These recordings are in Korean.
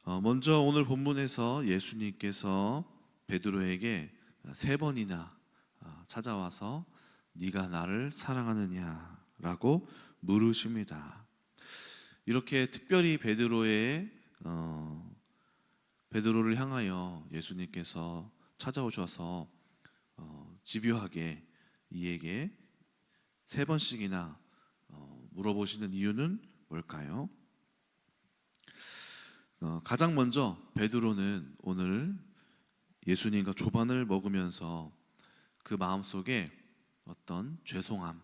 먼저 오늘 본문에서 예수님께서 베드로에게 세 번이나 찾아와서 네가 나를 사랑하느냐라고 물으십니다. 이렇게 특별히 베드로를 향하여 예수님께서 찾아오셔서 집요하게 이에게 세 번씩이나 물어보시는 이유는 뭘까요? 가장 먼저 베드로는 오늘 예수님과 조반을 먹으면서 그 마음속에 어떤 죄송함,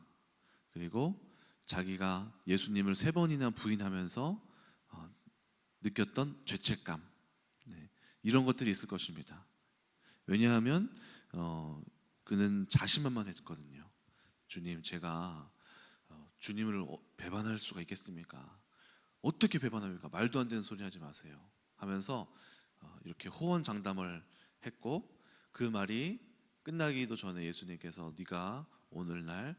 그리고 자기가 예수님을 세 번이나 부인하면서 느꼈던 죄책감, 이런 것들이 있을 것입니다. 왜냐하면 그는 자신만만했거든요. 주님, 제가 주님을 배반할 수가 있겠습니까? 어떻게 배반합니까? 말도 안 되는 소리 하지 마세요 하면서 이렇게 호언장담을 했고, 그 말이 끝나기도 전에 예수님께서 네가 오늘날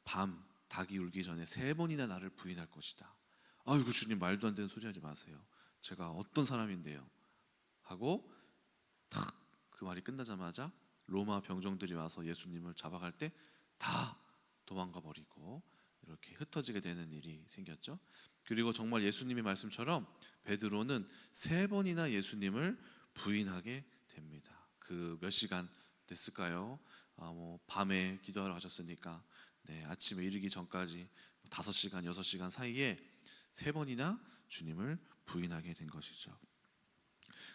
밤 닭이 울기 전에 세 번이나 나를 부인할 것이다. 아이고 주님, 말도 안 되는 소리 하지 마세요. 제가 어떤 사람인데요? 하고 탁 그 말이 끝나자마자 로마 병정들이 와서 예수님을 잡아갈 때 다 도망가 버리고 이렇게 흩어지게 되는 일이 생겼죠. 그리고 정말 예수님의 말씀처럼 베드로는 세 번이나 예수님을 부인하게 됩니다. 그 몇 시간 됐을까요? 밤에 기도하러 가셨으니까 아침에 이르기 전까지 5시간, 6시간 사이에 세 번이나 주님을 부인하게 된 것이죠.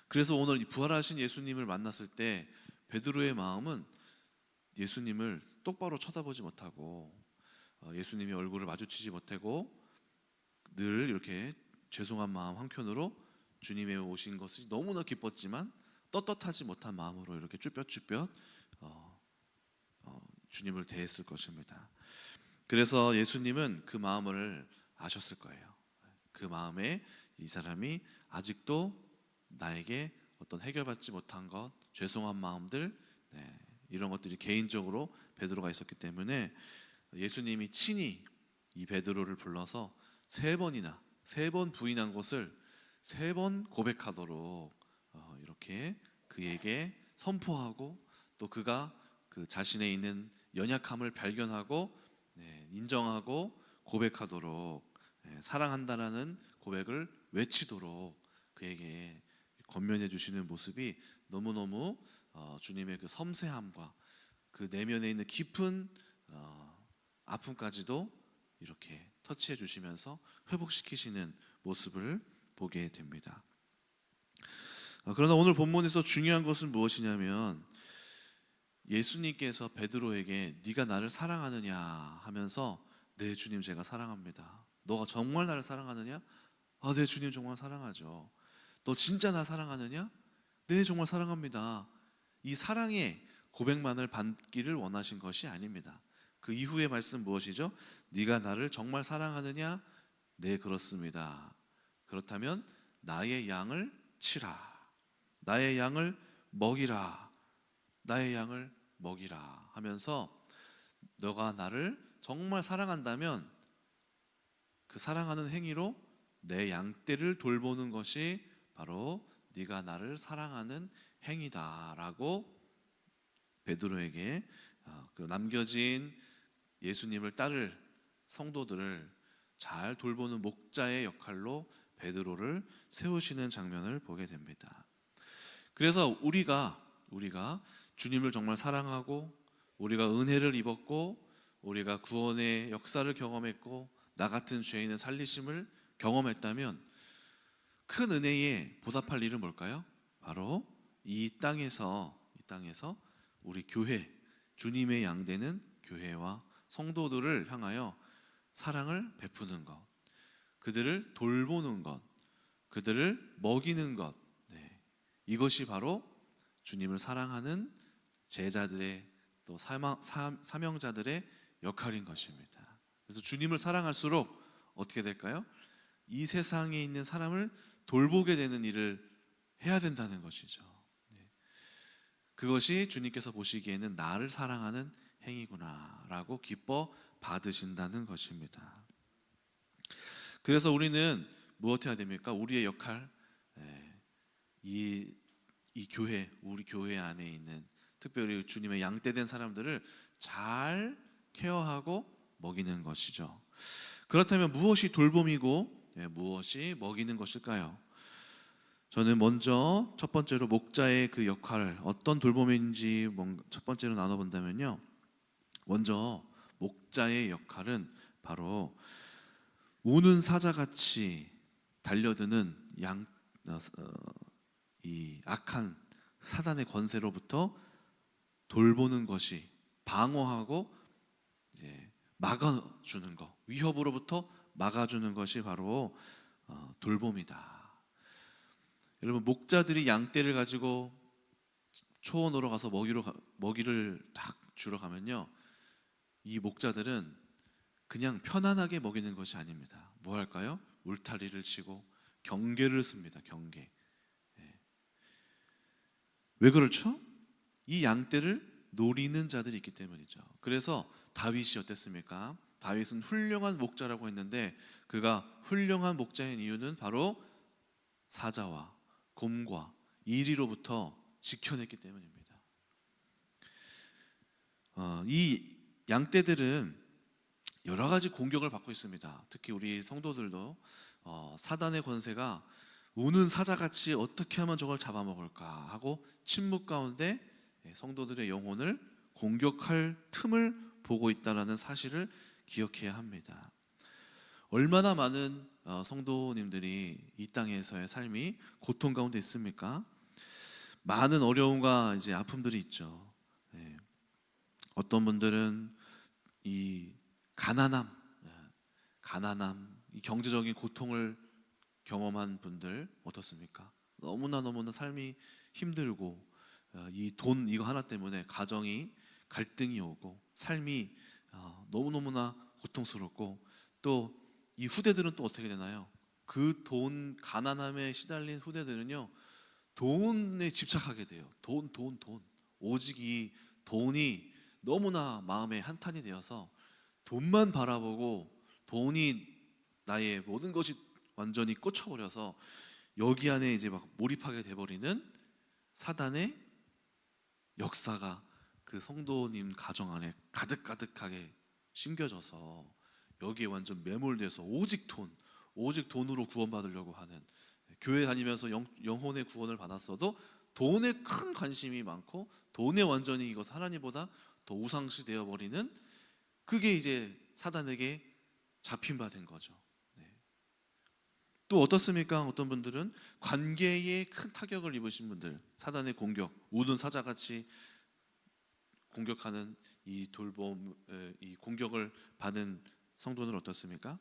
그래서 오늘 부활하신 예수님을 만났을 때 베드로의 마음은 예수님을 똑바로 쳐다보지 못하고 예수님의 얼굴을 마주치지 못하고 늘 이렇게 죄송한 마음 한켠으로 주님의 오신 것이 너무나 기뻤지만 떳떳하지 못한 마음으로 이렇게 쭈뼛쭈뼛 주님을 대했을 것입니다. 그래서 예수님은 그 마음을 아셨을 거예요. 그 마음에 이 사람이 아직도 나에게 어떤 해결받지 못한 것, 죄송한 마음들, 이런 것들이 개인적으로 베드로가 있었기 때문에 예수님이 친히 이 베드로를 불러서 세 번 부인한 것을 세 번 고백하도록 이렇게 그에게 선포하고, 또 그가 그 자신의 있는 연약함을 발견하고 인정하고 고백하도록, 사랑한다라는 고백을 외치도록 그에게 권면해 주시는 모습이 너무너무 주님의 그 섬세함과 그 내면에 있는 깊은 아픔까지도 이렇게 터치해 주시면서 회복시키시는 모습을 보게 됩니다. 그러나 오늘 본문에서 중요한 것은 무엇이냐면, 예수님께서 베드로에게 네가 나를 사랑하느냐 하면서 네 주님, 제가 사랑합니다. 너가 정말 나를 사랑하느냐? 네 주님, 정말 사랑하죠. 너 진짜 나 사랑하느냐? 네, 정말 사랑합니다. 이 사랑의 고백만을 받기를 원하신 것이 아닙니다. 그 이후의 말씀 무엇이죠? 네가 나를 정말 사랑하느냐? 네, 그렇습니다. 그렇다면 나의 양을 치라. 나의 양을 먹이라. 나의 양을 먹이라 하면서 너가 나를 정말 사랑한다면 그 사랑하는 행위로 내 양떼를 돌보는 것이 바로 네가 나를 사랑하는 행위다라고 베드로에게 그 남겨진 예수님을 따를 성도들을 잘 돌보는 목자의 역할로 베드로를 세우시는 장면을 보게 됩니다. 그래서 우리가 주님을 정말 사랑하고, 우리가 은혜를 입었고, 우리가 구원의 역사를 경험했고, 나 같은 죄인의 살리심을 경험했다면 큰 은혜에 보답할 일은 뭘까요? 바로 이 땅에서 우리 교회, 주님의 양되는 교회와 성도들을 향하여 사랑을 베푸는 것, 그들을 돌보는 것, 그들을 먹이는 것, 이것이 바로 주님을 사랑하는 제자들의 또 사명자들의 역할인 것입니다. 그래서 주님을 사랑할수록 어떻게 될까요? 이 세상에 있는 사람을 돌보게 되는 일을 해야 된다는 것이죠. 그것이 주님께서 보시기에는 나를 사랑하는 행위구나라고 기뻐 받으신다는 것입니다. 그래서 우리는 무엇 해야 됩니까? 우리의 역할, 이 교회, 우리 교회 안에 있는 특별히 주님의 양떼된 사람들을 잘 케어하고 먹이는 것이죠. 그렇다면 무엇이 돌봄이고 무엇이 먹이는 것일까요? 저는 먼저 첫 번째로 목자의 그 역할, 어떤 돌봄인지 첫 번째로 나눠본다면요, 먼저 목자의 역할은 바로 우는 사자같이 달려드는 이 악한 사단의 권세로부터 돌보는 것이, 방어하고 이제 막아주는 것, 위협으로부터 막아주는 것이 바로 돌봄이다. 여러분, 목자들이 양떼를 가지고 초원으로 가서 먹이를 딱 주러 가면요, 이 목자들은 그냥 편안하게 먹이는 것이 아닙니다. 뭐 할까요? 울타리를 치고 경계를 씁니다. 경계. 왜 그렇죠? 이 양떼를 노리는 자들이 있기 때문이죠. 그래서 다윗이 어땠습니까? 다윗은 훌륭한 목자라고 했는데, 그가 훌륭한 목자인 이유는 바로 사자와 곰과 이리로부터 지켜냈기 때문입니다. 이 양떼들은 여러 가지 공격을 받고 있습니다. 특히 우리 성도들도 사단의 권세가 우는 사자같이 어떻게 하면 저걸 잡아먹을까 하고 침묵 가운데 성도들의 영혼을 공격할 틈을 보고 있다는 사실을 기억해야 합니다. 얼마나 많은 성도님들이 이 땅에서의 삶이 고통 가운데 있습니까? 많은 어려움과 이제 아픔들이 있죠. 어떤 분들은 이 가난함, 이 경제적인 고통을 경험한 분들 어떻습니까? 너무나 삶이 힘들고 이 돈 이거 하나 때문에 가정이 갈등이 오고 삶이 너무나 고통스럽고, 또 이 후대들은 또 어떻게 되나요? 그 돈, 가난함에 시달린 후대들은요, 돈에 집착하게 돼요. 돈. 오직 이 돈이 너무나 마음에 한탄이 되어서 돈만 바라보고, 돈이 나의 모든 것이 완전히 꽂혀버려서 여기 안에 이제 막 몰입하게 돼버리는 사단의 역사가 그 성도님 가정 안에 가득하게 심겨져서 여기에 완전 매몰돼서 오직 돈으로 구원받으려고 하는, 교회 다니면서 영혼의 구원을 받았어도 돈에 큰 관심이 많고 돈에 완전히 이것 하나님보다 더 우상시 되어 버리는, 그게 이제 사단에게 잡힌 바 된 거죠. 또 어떻습니까? 어떤 분들은 관계에 큰 타격을 입으신 분들, 사단의 공격, 우는 사자같이 공격하는 이 돌봄, 이 공격을 받은 성도는 어떻습니까?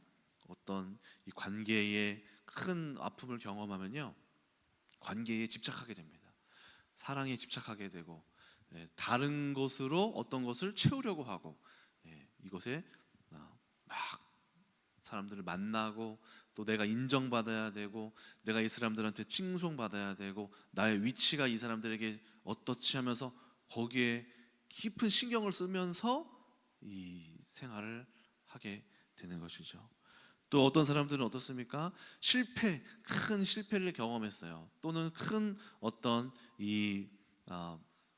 어떤 이 관계에 큰 아픔을 경험하면요, 관계에 집착하게 됩니다. 사랑에 집착하게 되고, 다른 것으로 어떤 것을 채우려고 하고, 이것에 막 사람들을 만나고, 또 내가 인정받아야 되고, 내가 이 사람들한테 칭송받아야 되고, 나의 위치가 이 사람들에게 어떻지 하면서 거기에 깊은 신경을 쓰면서 이 생활을 하게 되는 것이죠. 또 어떤 사람들은 어떻습니까? 큰 실패를 경험했어요. 또는 큰 어떤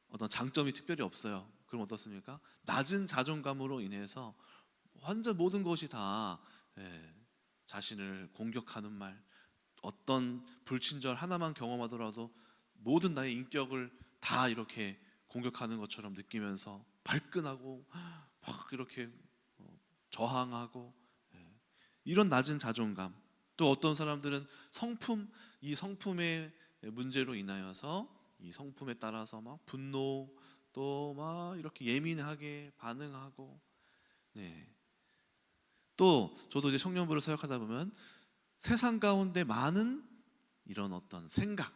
어떤 장점이 특별히 없어요. 그럼 어떻습니까? 낮은 자존감으로 인해서 완전 모든 것이 다 자신을 공격하는 말, 어떤 불친절 하나만 경험하더라도 모든 나의 인격을 다 이렇게 공격하는 것처럼 느끼면서 발끈하고 막 이렇게 저항하고, 이런 낮은 자존감. 또 어떤 사람들은 이 성품의 문제로 인하여서 이 성품에 따라서 막 분노, 또 막 이렇게 예민하게 반응하고, 또 저도 이제 청년부를 사역하다 보면 세상 가운데 많은 이런 어떤 생각,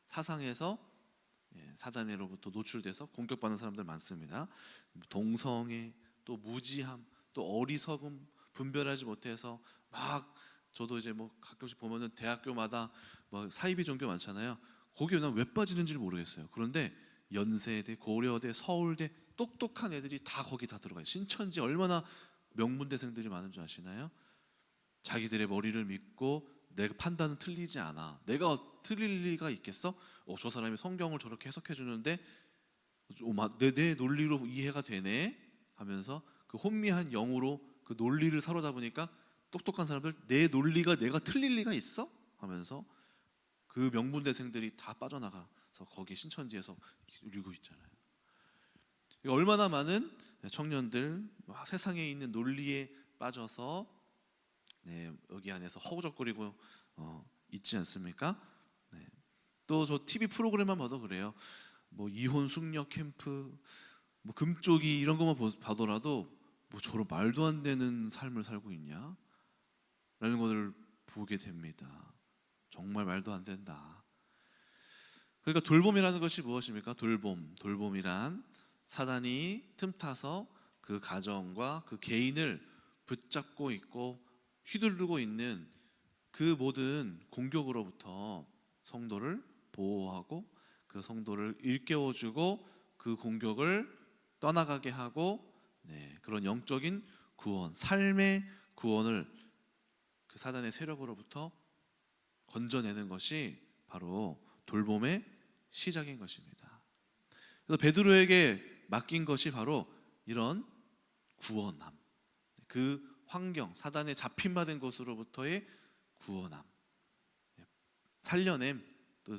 사상에서 사단으로부터 노출돼서 공격받는 사람들 많습니다. 동성애, 또 무지함, 또 어리석음, 분별하지 못해서 막, 저도 이제 뭐 가끔씩 보면은 대학교마다 뭐 사이비 종교 많잖아요. 거기에 난 왜 빠지는지를 모르겠어요. 그런데 연세대, 고려대, 서울대 똑똑한 애들이 다 거기 다 들어가요. 신천지 얼마나 명문대생들이 많은 줄 아시나요? 자기들의 머리를 믿고 내 판단은 틀리지 않아. 내가 틀릴 리가 있겠어? 저 사람이 성경을 저렇게 해석해 주는데 내 논리로 이해가 되네 하면서 그 혼미한 영으로 그 논리를 사로잡으니까 똑똑한 사람들 내 논리가 내가 틀릴 리가 있어? 하면서 그 명문대생들이 다 빠져나가서 거기 신천지에서 누리고 있잖아요. 얼마나 많은 청년들 세상에 있는 논리에 빠져서 여기 안에서 허우적거리고 있지 않습니까? 또 저 TV 프로그램만 봐도 그래요. 뭐 이혼 숙녀 캠프, 뭐 금쪽이 이런 것만 봐더라도 뭐 저런 말도 안 되는 삶을 살고 있냐? 라는 것을 보게 됩니다. 정말 말도 안 된다. 그러니까 돌봄이라는 것이 무엇입니까? 돌봄이란 사단이 틈타서 그 가정과 그 개인을 붙잡고 있고 휘두르고 있는 그 모든 공격으로부터 성도를 보호하고 그 성도를 일깨워주고 그 공격을 떠나가게 하고 그런 영적인 구원, 삶의 구원을 그 사단의 세력으로부터 건져내는 것이 바로 돌봄의 시작인 것입니다. 그래서 베드로에게 맡긴 것이 바로 이런 구원함, 그 환경, 사단의 잡힌받은 곳으로부터의 구원함, 살려냄, 또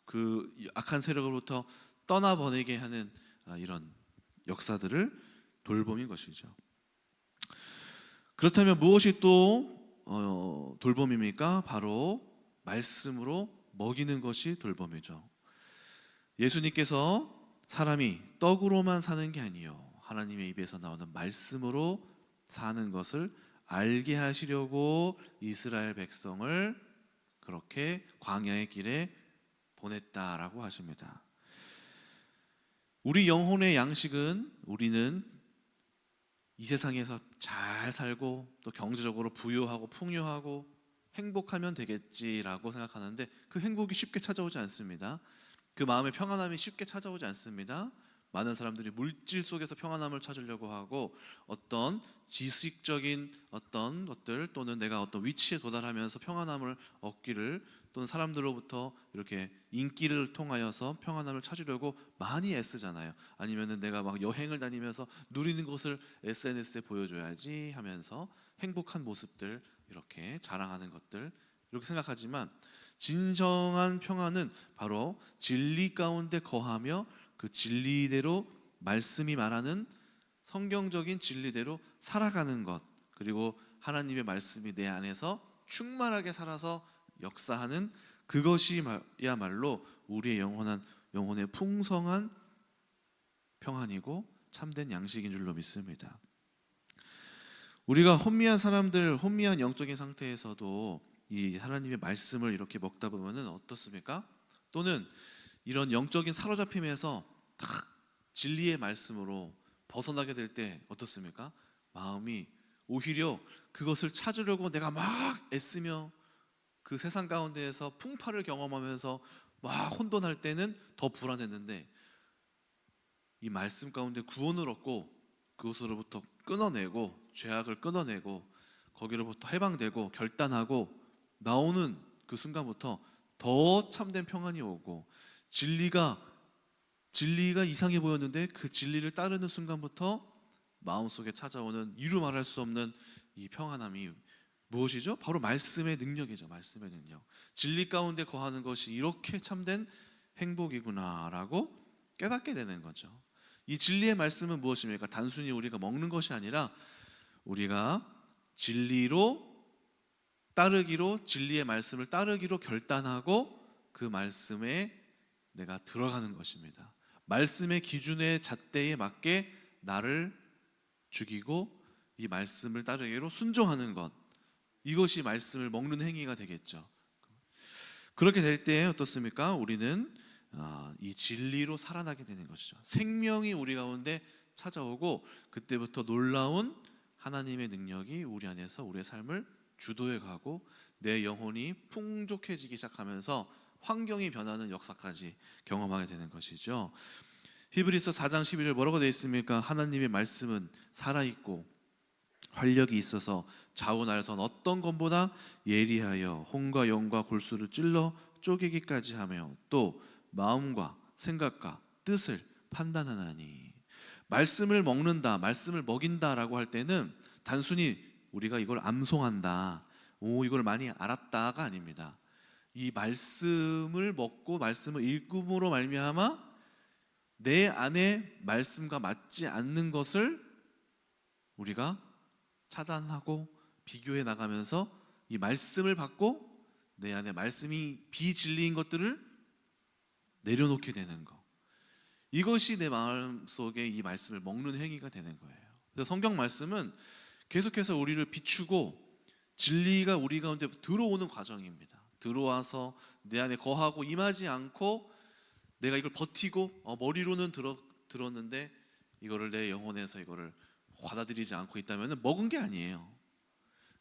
그 악한 세력으로부터 떠나보내게 하는 이런 역사들을 돌봄인 것이죠. 그렇다면 무엇이 또 돌봄입니까? 바로 말씀으로 먹이는 것이 돌봄이죠. 예수님께서 사람이 떡으로만 사는 게 아니요 하나님의 입에서 나오는 말씀으로 사는 것을 알게 하시려고 이스라엘 백성을 그렇게 광야의 길에 보냈다라고 하십니다. 우리 영혼의 양식은 우리는 이 세상에서 잘 살고 또 경제적으로 부유하고 풍요하고 행복하면 되겠지라고 생각하는데 그 행복이 쉽게 찾아오지 않습니다. 그 마음의 평안함이 쉽게 찾아오지 않습니다. 많은 사람들이 물질 속에서 평안함을 찾으려고 하고 어떤 지식적인 어떤 것들 또는 내가 어떤 위치에 도달하면서 평안함을 얻기를 또는 사람들로부터 이렇게 인기를 통하여서 평안함을 찾으려고 많이 애쓰잖아요. 아니면은 내가 막 여행을 다니면서 누리는 것을 SNS에 보여줘야지 하면서 행복한 모습들 이렇게 자랑하는 것들 이렇게 생각하지만 진정한 평안은 바로 진리 가운데 거하며 그 진리대로 말씀이 말하는 성경적인 진리대로 살아가는 것, 그리고 하나님의 말씀이 내 안에서 충만하게 살아서 역사하는 그것이야말로 우리의 영혼의 풍성한 평안이고 참된 양식인 줄로 믿습니다. 우리가 혼미한 사람들, 혼미한 영적인 상태에서도 이 하나님의 말씀을 이렇게 먹다 보면은 어떻습니까? 또는 이런 영적인 사로잡힘에서 딱 진리의 말씀으로 벗어나게 될 때 어떻습니까? 마음이 오히려 그것을 찾으려고 내가 막 애쓰며 그 세상 가운데에서 풍파를 경험하면서 막 혼돈할 때는 더 불안했는데 이 말씀 가운데 구원을 얻고 그것으로부터 끊어내고 죄악을 끊어내고 거기로부터 해방되고 결단하고 나오는 그 순간부터 더 참된 평안이 오고 진리가 이상해 보였는데 그 진리를 따르는 순간부터 마음속에 찾아오는 이루 말할 수 없는 이 평안함이 무엇이죠? 바로 말씀의 능력이죠. 말씀의 능력. 진리 가운데 거하는 것이 이렇게 참된 행복이구나라고 깨닫게 되는 거죠. 이 진리의 말씀은 무엇입니까? 단순히 우리가 먹는 것이 아니라 우리가 진리로 따르기로, 진리의 말씀을 따르기로 결단하고 그 말씀에 내가 들어가는 것입니다. 말씀의 기준의 잣대에 맞게 나를 죽이고 이 말씀을 따르기로 순종하는 것, 이것이 말씀을 먹는 행위가 되겠죠. 그렇게 될 때 어떻습니까? 우리는 이 진리로 살아나게 되는 것이죠. 생명이 우리 가운데 찾아오고 그때부터 놀라운 하나님의 능력이 우리 안에서 우리의 삶을 주도해 가고 내 영혼이 풍족해지기 시작하면서 환경이 변하는 역사까지 경험하게 되는 것이죠. 히브리서 4장 11절 뭐라고 되어 있습니까? 하나님의 말씀은 살아있고 활력이 있어서 좌우 날선 어떤 것보다 예리하여 혼과 영과 골수를 찔러 쪼개기까지 하며 또 마음과 생각과 뜻을 판단하나니. 말씀을 먹는다, 말씀을 먹인다라고 할 때는 단순히 우리가 이걸 암송한다, 이걸 많이 알았다가 아닙니다. 이 말씀을 먹고 말씀을 읽음으로 말미암아 내 안에 말씀과 맞지 않는 것을 우리가 차단하고 비교해 나가면서 이 말씀을 받고 내 안에 말씀이 비진리인 것들을 내려놓게 되는 것, 이것이 내 마음속에 이 말씀을 먹는 행위가 되는 거예요. 그래서 성경 말씀은 계속해서 우리를 비추고 진리가 우리 가운데 들어오는 과정입니다. 들어와서 내 안에 거하고 임하지 않고 내가 이걸 버티고 머리로는 들었는데 이거를 내 영혼에서 이거를 받아들이지 않고 있다면 먹은 게 아니에요.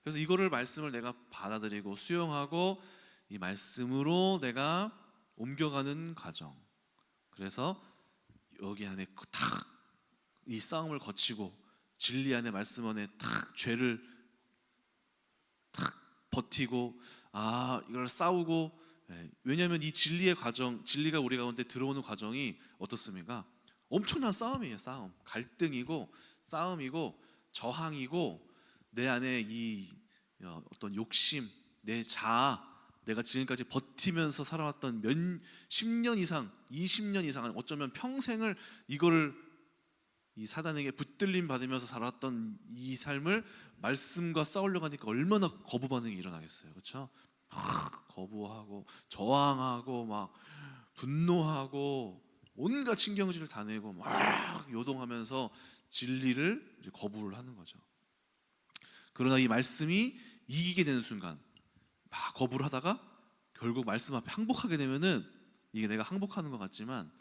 그래서 이거를 말씀을 내가 받아들이고 수용하고 이 말씀으로 내가 옮겨가는 과정. 그래서 여기 안에 탁 이 싸움을 거치고 진리 안에 말씀 안에 탁 죄를 탁 버티고 이걸 싸우고. 왜냐하면 이 진리의 과정, 진리가 우리 가운데 들어오는 과정이 어떻습니까? 엄청난 싸움이에요. 싸움, 갈등이고 싸움이고 저항이고 내 안에 이 어떤 욕심, 내 자아, 내가 지금까지 버티면서 살아왔던 몇 10년 이상, 20년 이상, 어쩌면 평생을 이거를 이 사단에게 붙들림 받으면서 살아왔던 이 삶을 말씀과 싸우려고 하니까 얼마나 거부 반응이 일어나겠어요. 그렇죠? 거부하고 저항하고 막 분노하고 온갖 신경질을 다 내고 막 요동하면서 진리를 이제 거부를 하는 거죠. 그러나 이 말씀이 이기게 되는 순간 막 거부를 하다가 결국 말씀 앞에 항복하게 되면은 이게 내가 항복하는 것 같지만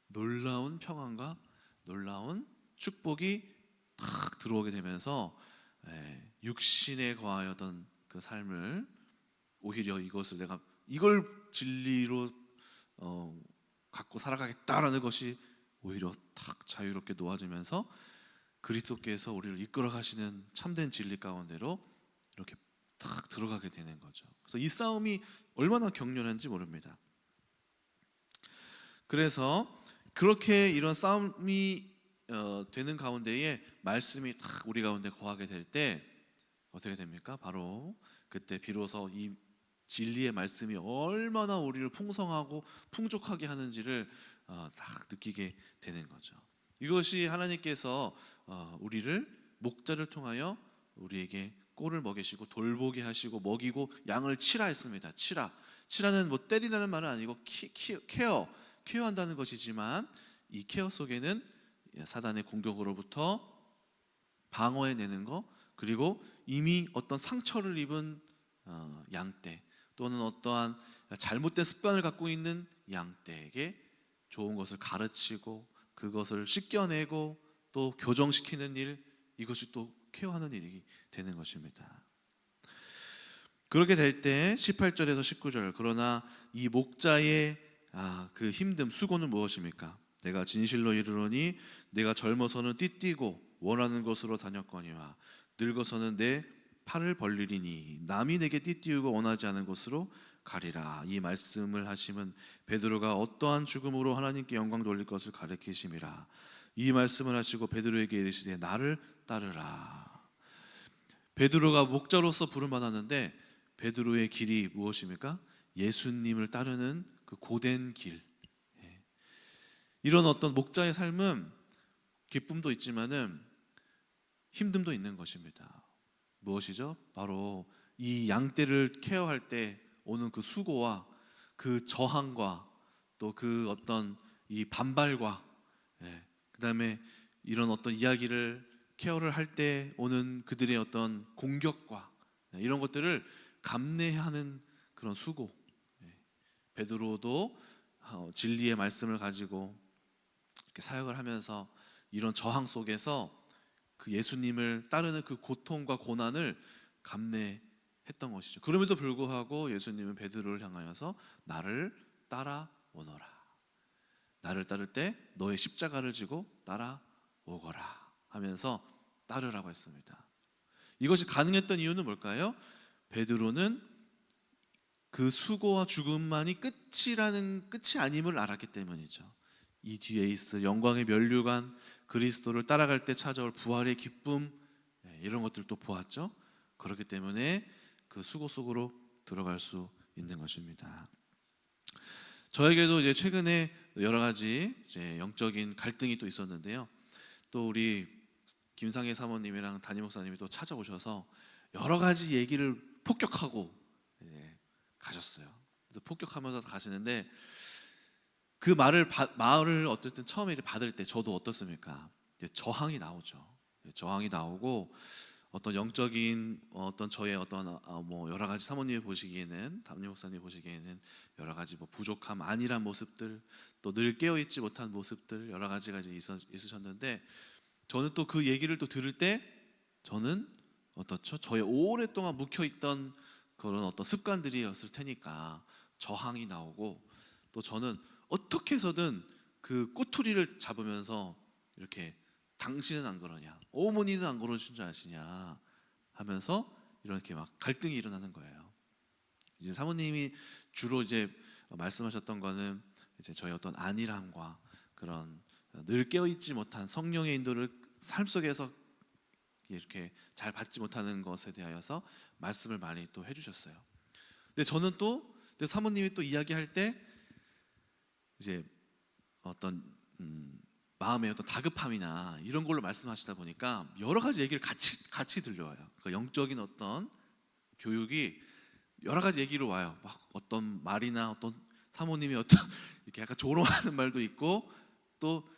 놀라운 평안과 놀라운 축복이 탁 들어오게 되면서 육신에 거하였던 그 삶을 오히려 이것을 내가 이걸 진리로 갖고 살아가겠다라는 것이 오히려 탁 자유롭게 놓아지면서 그리스도께서 우리를 이끌어 가시는 참된 진리 가운데로 이렇게 탁 들어가게 되는 거죠. 그래서 이 싸움이 얼마나 격렬한지 모릅니다. 그래서 그렇게 이런 싸움이 되는 가운데에 말씀이 탁 우리 가운데 거하게 될 때 어떻게 됩니까? 바로 그때 비로소 이 진리의 말씀이 얼마나 우리를 풍성하고 풍족하게 하는지를 딱 느끼게 되는 거죠. 이것이 하나님께서 우리를 목자를 통하여 우리에게 꼴을 먹이시고 돌보게 하시고 먹이고 양을 치라 했습니다. 치라는 뭐 때리라는 말은 아니고 케어한다는 것이지만 이 케어 속에는 사단의 공격으로부터 방어해내는 거, 그리고 이미 어떤 상처를 입은 양떼 또는 어떠한 잘못된 습관을 갖고 있는 양떼에게 좋은 것을 가르치고 그것을 씻겨내고 또 교정시키는 일, 이것이 또 케어하는 일이 되는 것입니다. 그렇게 될 때 18절에서 19절, 그러나 이 목자의 그 힘듦, 수고는 무엇입니까? 내가 진실로 이르노니 내가 젊어서는 띠띠고 원하는 곳으로 다녔거니와 늙어서는 내 팔을 벌리리니 남이 내게 띠띠우고 원하지 않은 곳으로 가리라. 이 말씀을 하심은 베드로가 어떠한 죽음으로 하나님께 영광 돌릴 것을 가르치심이라. 이 말씀을 하시고 베드로에게 이르시되 나를 따르라. 베드로가 목자로서 부름받았는데 베드로의 길이 무엇입니까? 예수님을 따르는 그 고된 길. 이런 어떤 목자의 삶은 기쁨도 있지만은 힘듦도 있는 것입니다. 무엇이죠? 바로 이 양떼를 케어할 때 오는 그 수고와 그 저항과 또 그 어떤 이 반발과 그다음에 이런 어떤 이야기를 케어를 할 때 오는 그들의 어떤 공격과 이런 것들을 감내하는 그런 수고. 베드로도 진리의 말씀을 가지고 이렇게 사역을 하면서 이런 저항 속에서 그 예수님을 따르는 그 고통과 고난을 감내했던 것이죠. 그럼에도 불구하고 예수님은 베드로를 향하여서 나를 따라오너라. 나를 따를 때 너의 십자가를 지고 따라오거라 하면서 따르라고 했습니다. 이것이 가능했던 이유는 뭘까요? 베드로는 그 수고와 죽음만이 끝이 아님을 알았기 때문이죠. 이 뒤에 있을 영광의 면류관, 그리스도를 따라갈 때 찾아올 부활의 기쁨, 이런 것들도 보았죠. 그렇기 때문에 그 수고 속으로 들어갈 수 있는 것입니다. 저에게도 이제 최근에 여러 가지 이제 영적인 갈등이 또 있었는데요. 또 우리 김상혜 사모님이랑 담임 목사님이 또 찾아오셔서 여러 가지 얘기를 폭격하고 이제 가셨어요. 그래서 폭격하면서 가시는데 그 말을 어쨌든 처음에 이제 받을 때 저도 어떻습니까? 이제 저항이 나오죠. 저항이 나오고 어떤 영적인 어떤 저의 어떤 뭐 여러 가지 사모님이 보시기에는 담임 목사님 보시기에는 여러 가지 뭐 부족함, 안일한 모습들, 또 늘 깨어 있지 못한 모습들 여러 가지가 이제 있으셨는데 저는 또 그 얘기를 또 들을 때 저는 어떻죠? 저의 오랫동안 묵혀 있던 그런 어떤 습관들이었을 테니까 저항이 나오고 또 저는 어떻게 해서든 그 꼬투리를 잡으면서 이렇게 당신은 안 그러냐, 어머니는 안 그러신 줄 아시냐 하면서 이렇게 막 갈등이 일어나는 거예요. 이제 사모님이 주로 이제 말씀하셨던 거는 이제 저의 어떤 안일함과 그런 늘 깨어 있지 못한 성령의 인도를 삶 속에서 이렇게 잘 받지 못하는 것에 대하여서 말씀을 많이 또 해주셨어요. 근데 저는 또 사모님이 또 이야기할 때 이제 어떤 마음의 어떤 다급함이나 이런 걸로 말씀하시다 보니까 여러 가지 얘기를 같이 들려와요. 그 영적인 어떤 교육이 여러 가지 얘기로 와요. 막 어떤 말이나 어떤 사모님이 어떤 이렇게 약간 조롱하는 말도 있고 또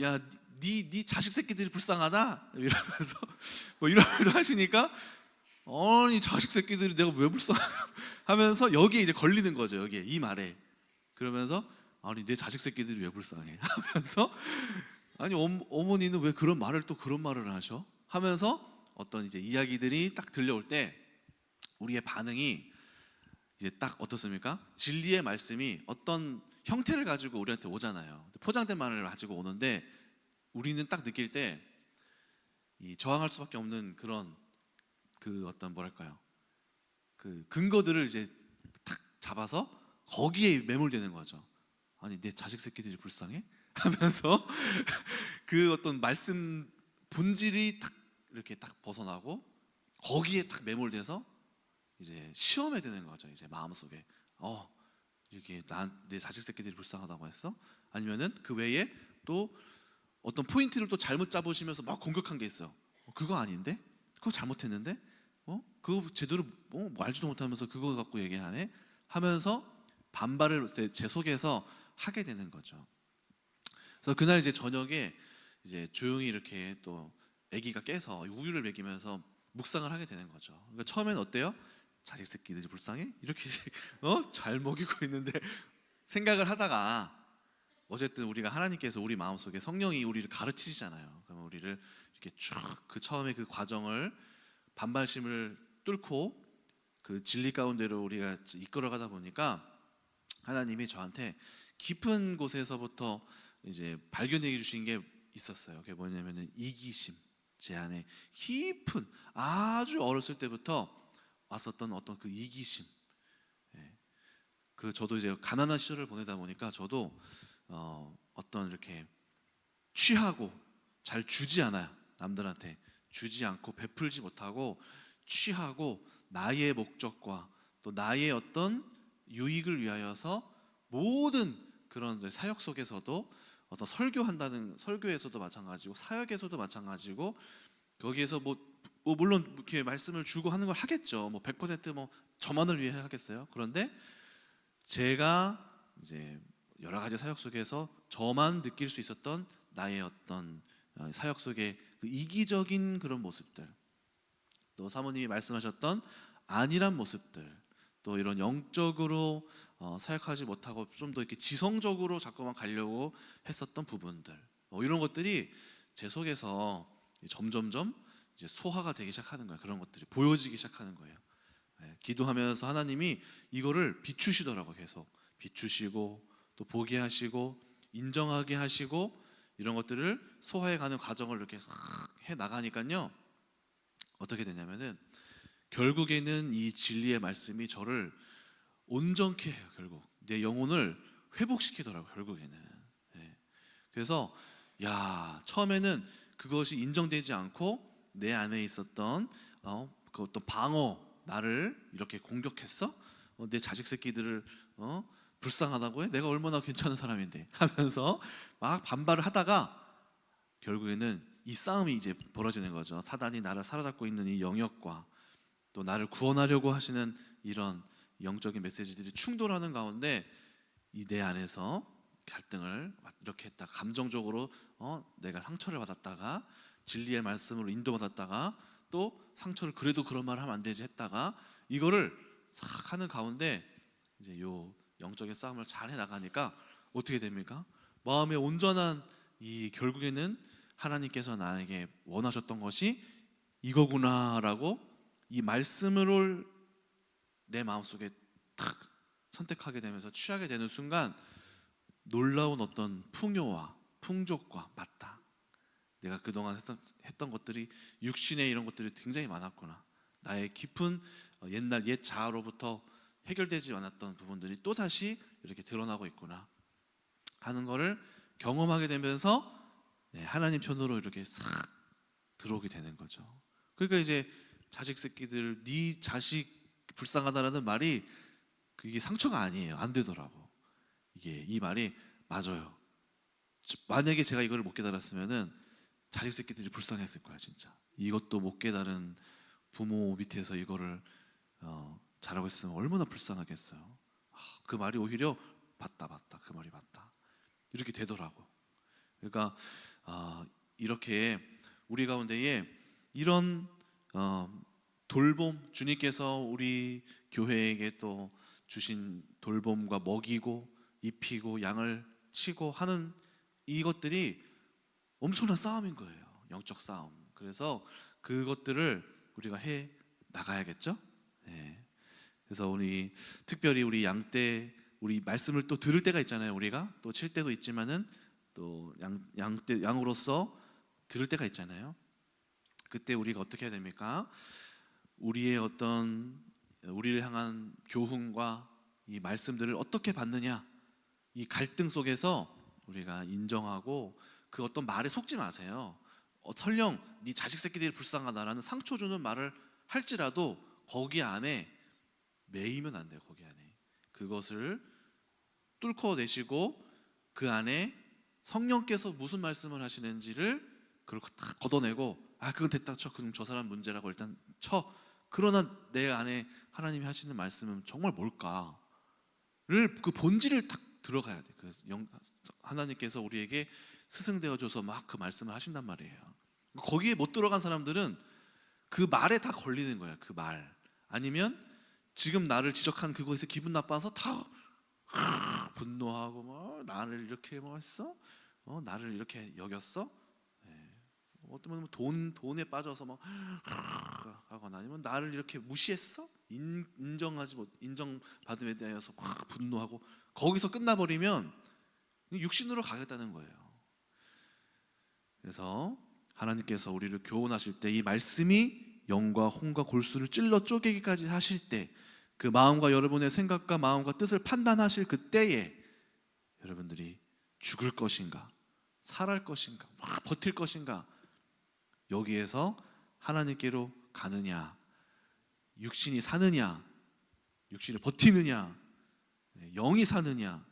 야, 네 자식 새끼들이 불쌍하다 이러면서 뭐 이런 말도 하시니까 아니 자식 새끼들이 내가 왜 불쌍하다 하면서 여기에 이제 걸리는 거죠. 여기에 이 말에 그러면서 아니 내 자식 새끼들이 왜 불쌍해 하면서 아니 어머니는 왜 그런 말을 또 그런 말을 하셔 하면서 어떤 이제 이야기들이 딱 들려올 때 우리의 반응이 이제 딱 어떻습니까? 진리의 말씀이 어떤 형태를 가지고 우리한테 오잖아요. 포장된 말을 가지고 오는데 우리는 딱 느낄 때 이 저항할 수밖에 없는 그런 그 어떤 뭐랄까요? 그 근거들을 이제 딱 잡아서 거기에 매몰되는 거죠. 아니 내 자식 새끼들이 불쌍해? 하면서 그 어떤 말씀 본질이 딱 이렇게 딱 벗어나고 거기에 딱 매몰돼서 이제 시험에 드는 거죠. 이제 마음속에 이렇게 내 자식 새끼들이 불쌍하다고 했어? 아니면은 그 외에 또 어떤 포인트를 또 잘못 잡으시면서 막 공격한 게 있어요. 그거 아닌데? 그거 잘못했는데? 그거 제대로 뭐 알지도 못하면서 그거 갖고 얘기하네? 하면서 반발을 제 속에서 하게 되는 거죠. 그래서 그날 이제 저녁에 이제 조용히 이렇게 또 아기가 깨서 우유를 먹이면서 묵상을 하게 되는 거죠. 그러니까 처음엔 어때요? 자식 새끼들이 불쌍해? 이렇게 잘 먹이고 있는데 생각을 하다가 어쨌든 우리가 하나님께서 우리 마음속에 성령이 우리를 가르치시잖아요. 그러면 우리를 이렇게 쭉 그 처음에 그 과정을 반발심을 뚫고 그 진리 가운데로 우리가 이끌어가다 보니까 하나님이 저한테 깊은 곳에서부터 이제 발견해 주신 게 있었어요. 그게 뭐냐면은 이기심, 제 안에 깊은 아주 어렸을 때부터 왔었던 어떤 그 이기심. 그 저도 이제 가난한 시절을 보내다 보니까 저도 어떤 이렇게 취하고 잘 주지 않아요. 남들한테 주지 않고 베풀지 못하고 취하고 나의 목적과 또 나의 어떤 유익을 위하여서 모든 그런 사역 속에서도 어떤 설교에서도 마찬가지고 사역에서도 마찬가지고 거기에서 뭐 물론 이렇게 말씀을 주고 하는 걸 하겠죠. 뭐 100% 저만을 위해 하겠어요. 그런데 제가 이제 여러 가지 사역 속에서 저만 느낄 수 있었던 나의 어떤 사역 속의 그 이기적인 그런 모습들, 또 사모님이 말씀하셨던 안일한 모습들, 또 이런 영적으로 사역하지 못하고 좀 더 이렇게 지성적으로 자꾸만 가려고 했었던 부분들, 이런 것들이 제 속에서 점점점 이제 소화가 되기 시작하는 거예요. 그런 것들이 보여지기 시작하는 거예요. 기도하면서 하나님이 이거를 비추시더라고요. 계속 비추시고 또 보게 하시고 인정하게 하시고 이런 것들을 소화해가는 과정을 이렇게 해 나가니까요. 어떻게 되냐면은 결국에는 이 진리의 말씀이 저를 온전케 해요. 결국 내 영혼을 회복시키더라고요. 결국에는. 예. 그래서 야, 처음에는 그것이 인정되지 않고 내 안에 있었던 그 어떤 방어, 나를 이렇게 공격했어? 내 자식 새끼들을 불쌍하다고 해? 내가 얼마나 괜찮은 사람인데 하면서 막 반발을 하다가 결국에는 이 싸움이 이제 벌어지는 거죠. 사단이 나를 사로잡고 있는 이 영역과 또 나를 구원하려고 하시는 이런 영적인 메시지들이 충돌하는 가운데 이 내 안에서 갈등을 이렇게 했다. 감정적으로 내가 상처를 받았다가 진리의 말씀으로 인도받았다가 또 상처를 그래도 그런 말 하면 안 되지 했다가 이거를 싹 하는 가운데 이제 요 영적인 싸움을 잘 해나가니까 어떻게 됩니까? 마음의 온전한 이 결국에는 하나님께서 나에게 원하셨던 것이 이거구나라고 이 말씀을 내 마음속에 탁 선택하게 되면서 취하게 되는 순간 놀라운 어떤 풍요와 풍족과 맞다. 내가 그동안 했던 것들이 육신의 이런 것들이 굉장히 많았구나. 나의 깊은 옛날 옛 자아로부터 해결되지 않았던 부분들이 또다시 이렇게 드러나고 있구나 하는 거를 경험하게 되면서 하나님 편으로 이렇게 싹 들어오게 되는 거죠. 그러니까 이제 자식 새끼들 네 자식 불쌍하다라는 말이 그게 상처가 아니에요. 안 되더라고. 이게 이 말이 맞아요. 만약에 제가 이걸 못 깨달았으면은 자식 새끼들이 불쌍했을 거야 진짜. 이것도 못 깨달은 부모 밑에서 이거를 자라고 있으면 얼마나 불쌍하겠어요. 그 말이 오히려 맞다 그 말이 맞다 이렇게 되더라고. 그러니까 이렇게 우리 가운데에 이런 돌봄, 주님께서 우리 교회에게 또 주신 돌봄과 먹이고 입히고 양을 치고 하는 이것들이 엄청난 싸움인 거예요. 영적 싸움. 그래서 그것들을 우리가 해 나가야겠죠. 네. 그래서 우리 특별히 우리 양떼 우리 말씀을 또 들을 때가 있잖아요. 우리가 또 칠 때도 있지만은 또 양으로서 들을 때가 있잖아요. 그때 우리가 어떻게 해야 됩니까? 우리의 어떤 우리를 향한 교훈과 이 말씀들을 어떻게 받느냐, 이 갈등 속에서 우리가 인정하고 그 어떤 말에 속지 마세요. 설령 네 자식 새끼들이 불쌍하다라는 상처 주는 말을 할지라도 거기 안에 매이면 안 돼요. 거기 안에 그것을 뚫고 내시고 그 안에 성령께서 무슨 말씀을 하시는지를 그렇게 딱 걷어내고 그건 됐다 쳐. 그럼 저 사람 문제라고 일단 쳐. 그러나 내 안에 하나님이 하시는 말씀은 정말 뭘까를 그 본질을 딱 들어가야 돼. 그래서 하나님께서 우리에게 스승되어줘서 막 그 말씀을 하신단 말이에요. 거기에 못 들어간 사람들은 그 말에 다 걸리는 거야. 그 말. 아니면 지금 나를 지적한 그것에 기분 나빠서 다 분노하고 뭐 나를 이렇게 뭐 했어? 나를 이렇게 여겼어? 어떤 분은 돈에 빠져서 막 하거나 아니면 나를 이렇게 무시했어? 인정받음에 대해서 확 분노하고 거기서 끝나버리면 육신으로 가겠다는 거예요. 그래서 하나님께서 우리를 교훈하실 때 이 말씀이 영과 혼과 골수를 찔러 쪼개기까지 하실 때 그 마음과 여러분의 생각과 마음과 뜻을 판단하실 그때에 여러분들이 죽을 것인가 살할 것인가 막 버틸 것인가 여기에서 하나님께로 가느냐 육신이 사느냐 육신을 버티느냐 영이 사느냐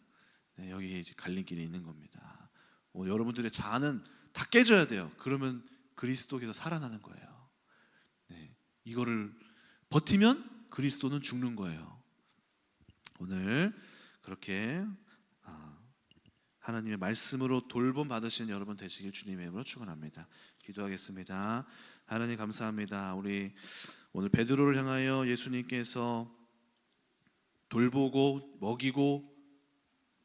여기에 이제 갈림길이 있는 겁니다. 여러분들의 자아는 다 깨져야 돼요. 그러면 그리스도께서 살아나는 거예요. 이거를 버티면 그리스도는 죽는 거예요. 오늘 그렇게 하나님의 말씀으로 돌봄 받으시는 여러분 되시길 주님의 이름으로 축원합니다. 기도하겠습니다. 하나님 감사합니다. 우리 오늘 베드로를 향하여 예수님께서 돌보고 먹이고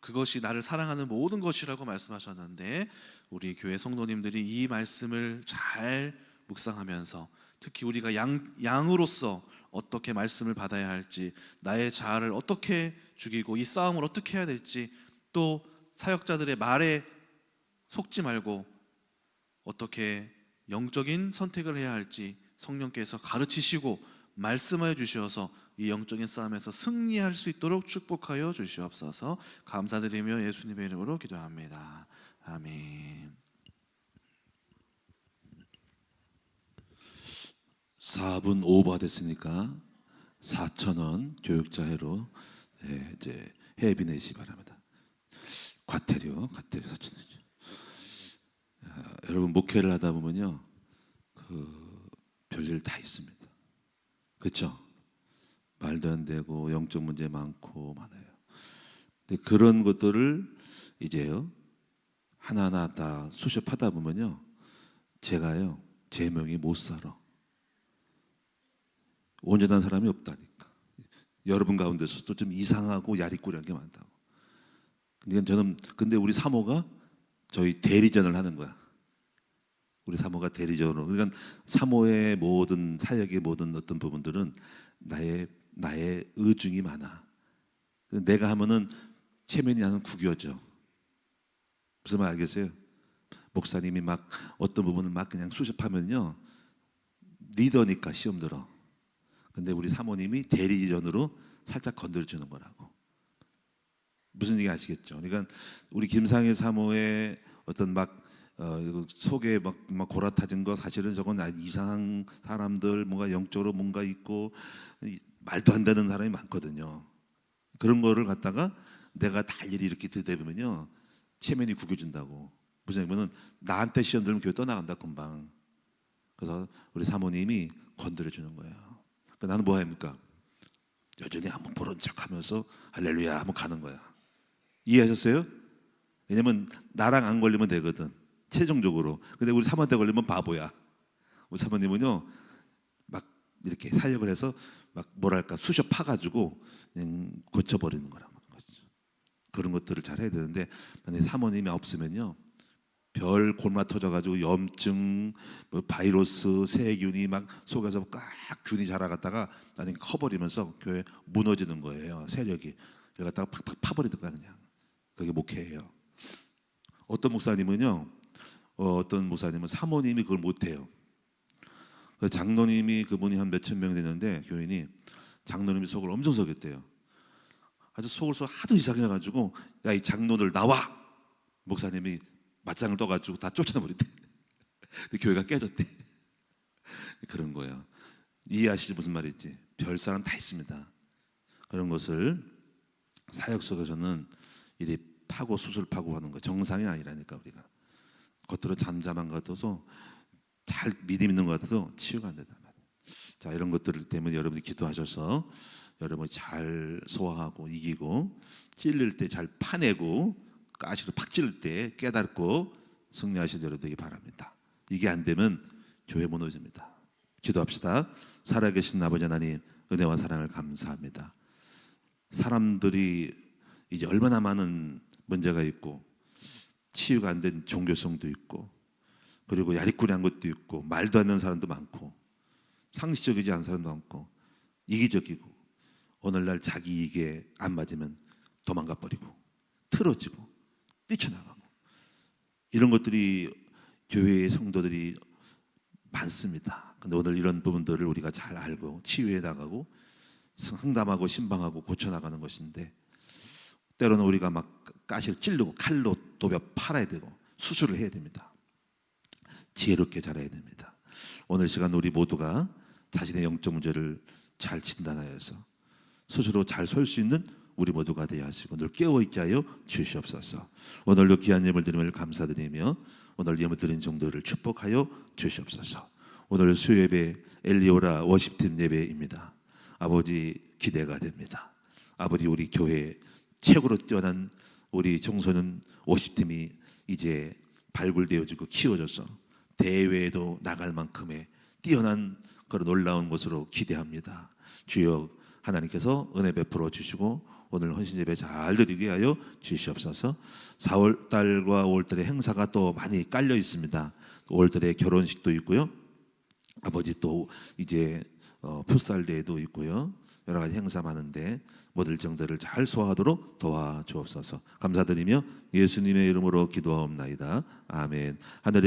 그것이 나를 사랑하는 모든 것이라고 말씀하셨는데 우리 교회 성도님들이 이 말씀을 잘 묵상하면서 특히 우리가 양으로서 어떻게 말씀을 받아야 할지 나의 자아를 어떻게 죽이고 이 싸움을 어떻게 해야 될지 또 사역자들의 말에 속지 말고 어떻게 영적인 선택을 해야 할지 성령께서 가르치시고 말씀하여 주셔서 이 영적인 싸움에서 승리할 수 있도록 축복하여 주시옵소서. 감사드리며 예수님의 이름으로 기도합니다. 아멘. 4분 오버 됐으니까 4,000원 교육자회로 이제 회비 내시 바랍니다. 과태료 4,000원이죠. 여러분 목회를 하다 보면요, 별일 다 있습니다. 그렇죠? 말도 안 되고 영적 문제 많고 많아요. 근데 그런 것들을 이제요 하나하나 다 수습하다 보면요, 제가요 제명이 못 살아. 온전한 사람이 없다니까. 여러분 가운데서도 좀 이상하고 야리꾸리한 게 많다고. 근데 우리 사모가 저희 대리전을 하는 거야. 우리 사모가 대리전으로. 그러니까 사모의 모든 사역의 모든 어떤 부분들은 나의 의중이 많아. 내가 하면은 체면이 나는 구겨져. 무슨 말 알겠어요? 목사님이 막 어떤 부분을 막 그냥 수습하면요, 리더니까 시험 들어. 근데 우리 사모님이 대리전으로 살짝 건드려주는 거라고. 무슨 얘기 아시겠죠? 그러니까 우리 김상희 사모의 어떤 속에 막 골아타진 거, 사실은 저건 이상한 사람들, 뭔가 영적으로 뭔가 있고 말도 안 되는 사람이 많거든요. 그런 거를 갖다가 내가 다 일일이 이렇게 들이대면요, 체면이 구겨진다고. 무슨 얘기냐면은 나한테 시험 들면 교회 떠나간다 금방. 그래서 우리 사모님이 건드려 주는 거예요. 그러니까 나는 뭐 합니까? 여전히 한번 모른 척하면서 할렐루야 한번 가는 거야. 이해하셨어요? 왜냐면 나랑 안 걸리면 되거든, 최종적으로. 근데 우리 사모한테 걸리면 바보야. 우리 사모님은요 막 이렇게 사역을 해서 막 뭐랄까 쑤셔 파가지고 그냥 고쳐버리는 거라는 거죠. 그런 것들을 잘 해야 되는데, 만약에 사모님이 없으면요, 별 골마 터져가지고 염증, 뭐 바이러스, 세균이 막 속에서 꽉 균이 자라갔다가 나중에 커버리면서 교회 무너지는 거예요. 세력이. 그걸 갖다가 팍팍 파버리든가 그냥. 그게 목회예요. 어떤 목사님은 사모님이 그걸 못해요. 장로님이, 그분이 한 몇천 명 되는데 교인이, 장로님이 속을 엄청 썩였대요. 아주 속을 하도 이상해 가지고, 야 이 장로들 나와. 목사님이 맞짱을 떠가지고 다 쫓아버렸대. 근데 교회가 깨졌대. 그런 거예요. 이해하시지 무슨 말인지? 별 사람 다 있습니다. 그런 것을 사역 속에서는 이리 파고 수술파고 하는 거 정상이 아니라니까. 우리가 겉으로 잠잠한 것 같아서, 잘 믿음 있는 것 같아도 치유가 안 된단 말이에요. 자, 이런 것들 때문에 여러분이 기도하셔서 여러분이 잘 소화하고 이기고, 찔릴 때 잘 파내고, 가시로 팍 찔릴 때 깨닫고 승리하시는 여러분 되기 바랍니다. 이게 안 되면 교회 무너집니다. 기도합시다. 살아계신 아버지 하나님, 은혜와 사랑을 감사합니다. 사람들이 이제 얼마나 많은 문제가 있고, 치유가 안 된 종교성도 있고, 그리고 야리꾸리한 것도 있고, 말도 안 되는 사람도 많고, 상식적이지 않은 사람도 많고, 이기적이고, 오늘날 자기 이익에 안 맞으면 도망가 버리고, 틀어지고, 뛰쳐나가고, 이런 것들이 교회의 성도들이 많습니다. 근데 오늘 이런 부분들을 우리가 잘 알고 치유해 나가고 상담하고 신방하고 고쳐나가는 것인데, 때로는 우리가 막 가시를 찌르고 칼로 도벼 팔아야 되고 수술을 해야 됩니다. 지혜롭게 잘해야 됩니다. 오늘 시간 우리 모두가 자신의 영적 문제를 잘 진단하여서 스스로 잘 설 수 있는 우리 모두가 되어 하시고 늘 깨어있게 하여 주시옵소서. 오늘도 귀한 예물 드림을 감사드리며 오늘 예물 드린 정도를 축복하여 주시옵소서. 오늘 수요예배 엘리오라 워십팀 예배입니다. 아버지 기대가 됩니다. 아버지, 우리 교회 최고로 뛰어난 우리 청소년 워십팀이 이제 발굴되어지고 키워져서 대회에도 나갈 만큼의 뛰어난 그런 놀라운 것으로 기대합니다. 주여, 하나님께서 은혜 베풀어 주시고 오늘 헌신 예배 잘 드리게 하여 주시옵소서. 4월달과 5월달에 행사가 또 많이 깔려 있습니다. 5월달에 결혼식도 있고요, 아버지 또 이제 풋살 대회도 있고요, 여러 가지 행사 많은데 모든 일정들을 잘 소화하도록 도와주옵소서. 감사드리며 예수님의 이름으로 기도하옵나이다. 아멘. 하늘의